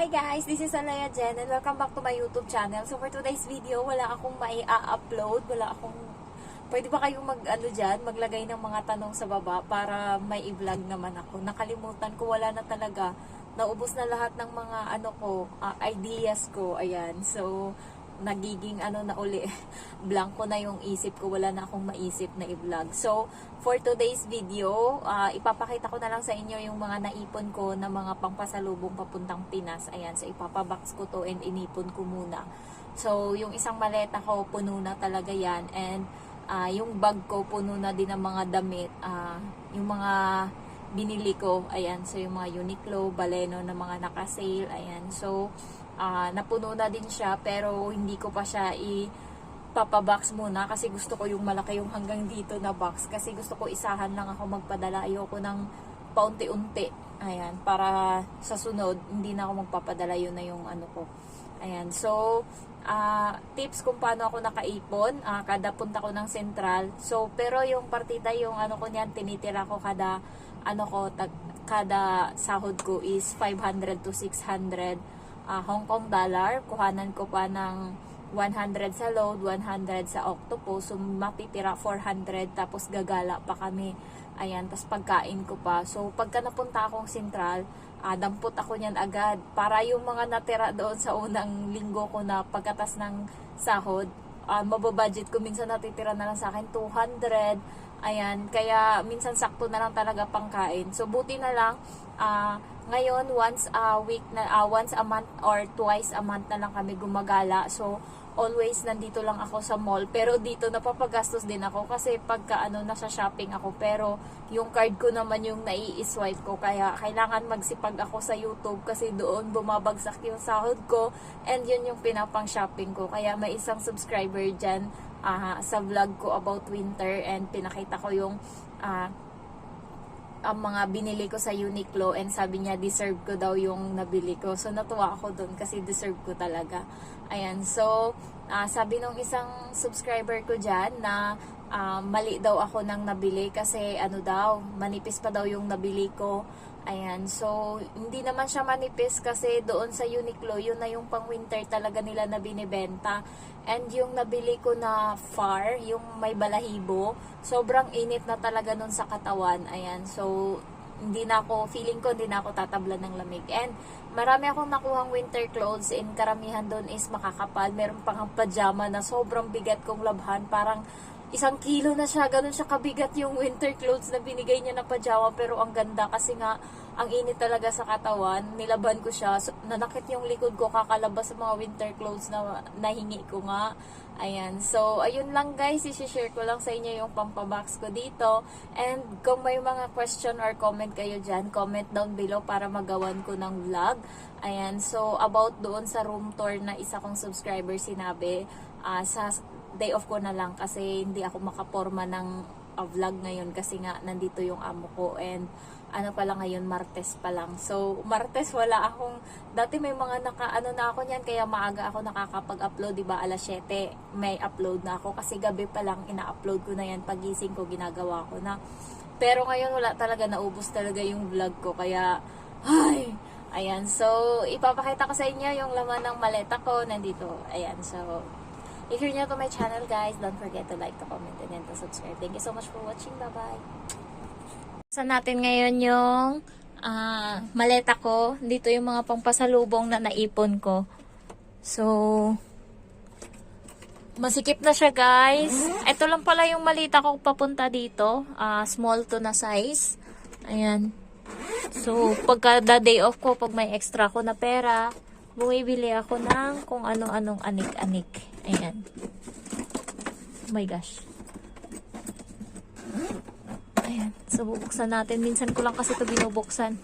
Hi guys, this is Alaya Jen and welcome back to my YouTube channel. So for today's video, wala akong mai-upload, pwede ba kayong maglagay ng mga tanong sa baba para may i-vlog naman ako. Nakalimutan ko, wala na talaga. Naubos na lahat ng mga ideas ko, ayan. So nagiging blanco na yung isip ko, wala na akong maisip na i-vlog. So for today's video, ipapakita ko na lang sa inyo yung mga naipon ko na mga pangpasalubong papuntang Pinas. Ayan, so ipapabox ko to and inipon ko muna. So yung isang maleta ko, puno na talaga yan, and yung bag ko, puno na din ng mga damit, yung mga binili ko, ayan, so yung mga Uniqlo, Baleno na mga naka-sale, ayan, so napuno na din siya, pero hindi ko pa siya ipapabox muna kasi gusto ko yung malaki, yung hanggang dito na box, kasi gusto ko isahan lang ako magpadala. Ayoko ng paunti-unti, ayan, para sa sunod hindi na ako magpapadala. Yun na yung ko, ayan. So tips kung paano ako nakaipon kada punta ko ng Sentral. So pero yung partida, yung ko niyan, tinitira ko kada kada sahod ko is 500 to 600 Hong Kong dollar. Kuhanan ko pa ng 100 sa load, 100 sa octopus, so matitira 400, tapos gagala pa kami, ayan, tapos pagkain ko pa. So pagka napunta akong Sentral, dampot ako niyan agad para yung mga natira doon sa unang linggo ko na pagkatas ng sahod, mababudget ko. Minsan natitira na lang sa akin 200, ayan, kaya minsan sakto na lang talaga pangkain. So buti na lang ngayon once a week na, once a month or twice a month na lang kami gumagala. So always nandito lang ako sa mall, pero dito napapagastos din ako kasi pagka nasa shopping ako, pero yung card ko naman yung nai-swipe ko, kaya kailangan magsipag ako sa YouTube kasi doon bumabagsak yung sahod ko, and yun yung pinapang shopping ko. Kaya may isang subscriber dyan sa vlog ko about winter, and pinakita ko yung ang mga binili ko sa Uniqlo, and sabi niya deserve ko daw yung nabili ko. So natuwa ako doon kasi deserve ko talaga. Ayan, so sabi nung isang subscriber ko dyan na mali daw ako nang nabili kasi daw, manipis pa daw yung nabili ko. Ayan, so hindi naman siya manipis kasi doon sa Uniqlo, yun na yung pang winter talaga nila na binibenta. And yung nabili ko na far, yung may balahibo, sobrang init na talaga nun sa katawan. Ayan, so feeling ko hindi na ako tatablan ng lamig. And marami akong nakuhang winter clothes, and karamihan doon is makakapal. Meron pang pajama na sobrang bigat kong labhan, parang 1 kilo na siya, ganun siya kabigat yung winter clothes na binigay niya na pajama, pero ang ganda kasi nga ang init talaga sa katawan. Nilaban ko siya, so, nanakit yung likod ko kakalabas sa mga winter clothes na nahingi ko nga. Ayan, so ayun lang guys, i-share ko lang sa inyo yung pampabox ko dito. And kung may mga question or comment kayo dyan, comment down below para magawan ko ng vlog. Ayan, so about doon sa room tour na isa kong subscriber sinabi, sa day off ko na lang kasi hindi ako makaporma ng vlog ngayon kasi nga nandito yung amo ko, and pa lang ngayon, Martes pa lang. So Martes wala akong, dati may mga na ako niyan, kaya maaga ako nakakapag-upload, diba, alas 7 may upload na ako kasi gabi pa lang ina-upload ko na yan, pagising ko ginagawa ko na. Pero ngayon wala talaga, naubos talaga yung vlog ko, kaya ayan, so ipapakita ko sa inyo yung laman ng maleta ko nandito. Ayan, so if you're new to my channel guys, don't forget to like, to comment, and then to subscribe. Thank you so much for watching. Bye-bye. Sa natin ngayon yung maleta ko. Dito yung mga pangpasalubong na naipon ko. So, masikip na siya guys. Ito lang pala yung malita ko papunta dito. Small to na size. Ayan. So, pagka the day off ko, pag may extra ko na pera, bumibili ako ng kung ano-anong anik-anik. Ayan. Oh my gosh. Ayan. So, bubuksan natin. Minsan ko lang kasi ito binubuksan.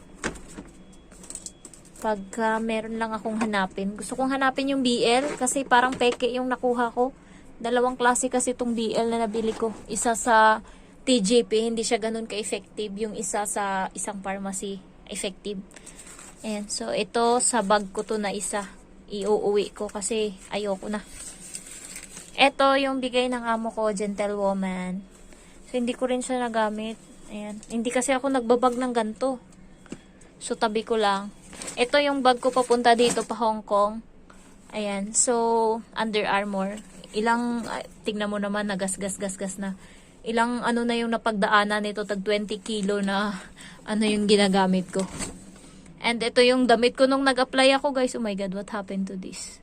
Pagka meron lang akong hanapin. Gusto kong hanapin yung BL kasi parang peke yung nakuha ko. Dalawang klase kasi itong BL na nabili ko. Isa sa TJP, hindi siya ganun ka-effective. Yung isa sa isang pharmacy, effective. Ayan. So, ito sa bag ko to na isa. Iuuwi ko kasi ayoko na. Ito yung bigay ng amo ko, Gentlewoman. So, hindi ko rin siya nagamit. Ayan. Hindi kasi ako nagbabag ng ganito. So, tabi ko lang. Ito yung bag ko papunta dito pa Hong Kong. Ayan. So, Under Armour. Tignan mo naman, nagasgas-gasgas na. Ilang ano na yung napagdaanan nito, tag 20 kilo na ano yung ginagamit ko. And ito yung damit ko nung nag-apply ako, guys. Oh my God, what happened to this?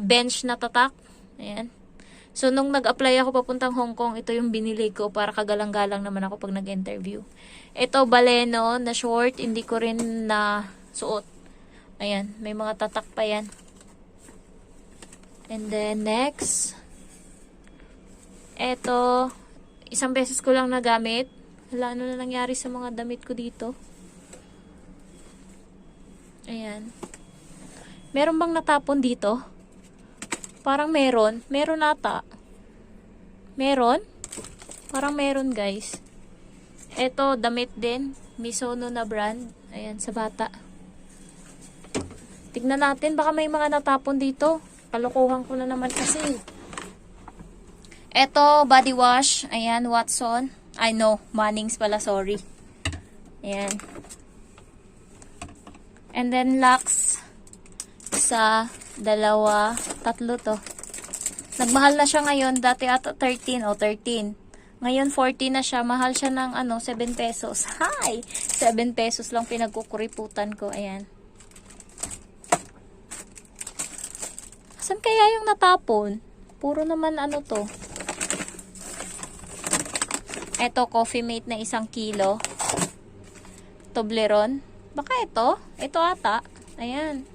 Bench na tatak. Ayan. So, nung nag-apply ako papuntang Hong Kong, ito yung binili ko para kagalang-galang naman ako pag nag-interview. Ito, baleno na short. Hindi ko rin na suot. Ayan. May mga tatak pa yan. And then, next. Ito, isang beses ko lang nagamit. Hala, ano na nangyari sa mga damit ko dito? Ayan. Meron bang natapon dito? Parang meron. Meron ata. Meron? Parang meron, guys. Ito, damit din. Misono na brand. Ayan, sa bata. Tignan natin. Baka may mga natapon dito. Kalokohan ko na naman kasi. Ito, body wash. Ayan, Watson. I know, Mannings pala, sorry. Ayan. And then, Lux. Isa, dalawa, tatlo to. Nagmahal na siya ngayon. Dati ata 13 o 13. Ngayon 40 na siya. Mahal siya ng 7 pesos. Hi! 7 pesos lang pinagkukuriputan ko. Ayan. Saan kaya yung natapon? Puro naman ano to. Ito, Coffee Mate na 1 kilo. Toblerone. Baka ito. Ito ata. Ayan.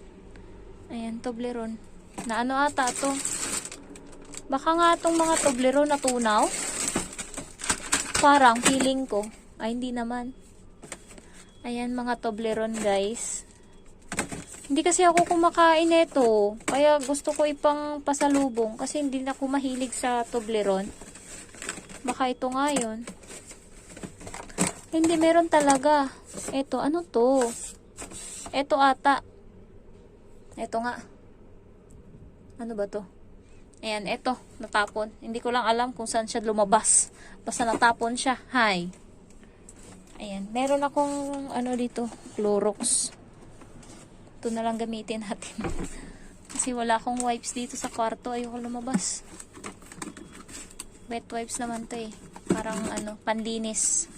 Ayan, Toblerone. Na ano ata to? Baka nga itong mga Toblerone na tunaw. Parang feeling ko. Ay, hindi naman. Ayan, mga Toblerone, guys. Hindi kasi ako kumakain nito. Kaya gusto ko ipang pasalubong. Kasi hindi na ako mahilig sa Toblerone. Baka ito nga yun. Hindi, meron talaga. Ito, ano to? Ito ata. Ito nga. Ano ba to? Ayan, ito. Natapon. Hindi ko lang alam kung saan siya lumabas. Basta natapon siya. Hi. Ayan. Meron akong ano dito. Clorox. Ito na lang gamitin natin. Kasi wala akong wipes dito sa kwarto. Ayoko lumabas. Wet wipes naman to eh. Parang panlinis.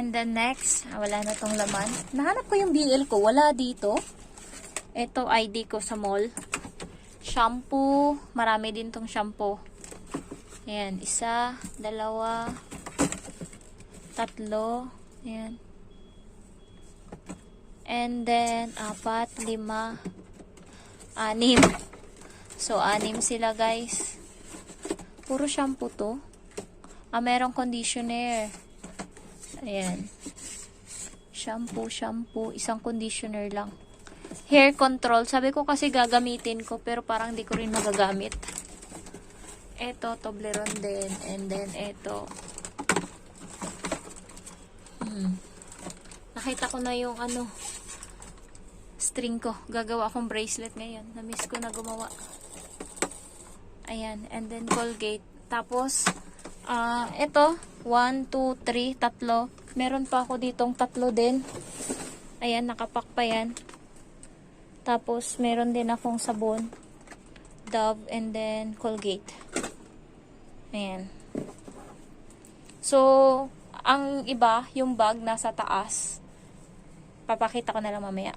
And then next, wala na tong laman. Nahanap ko yung BL ko. Wala dito. Ito, ID ko sa mall. Shampoo. Marami din tong shampoo. Ayan. 1, 2, 3. Ayan. And then, 4, 5, 6. So, 6 sila, guys. Puro shampoo to. Merong conditioner. Ayan. Shampoo. 1 conditioner lang. Hair control. Sabi ko kasi gagamitin ko, pero parang di ko rin magagamit. Ito, Toblerone din. And then, ito. Nakita ko na yung string ko. Gagawa akong bracelet ngayon. Na-miss ko na gumawa. Ayan. And then, Colgate. Tapos, ito, 1, 2, 3, 3. Meron pa ako ditong 3 din. Ayan, nakapak pa yan. Tapos, meron din akong sabon. Dove, and then, Colgate. Ayan. So, ang iba, yung bag nasa taas. Papakita ko na lang mamaya.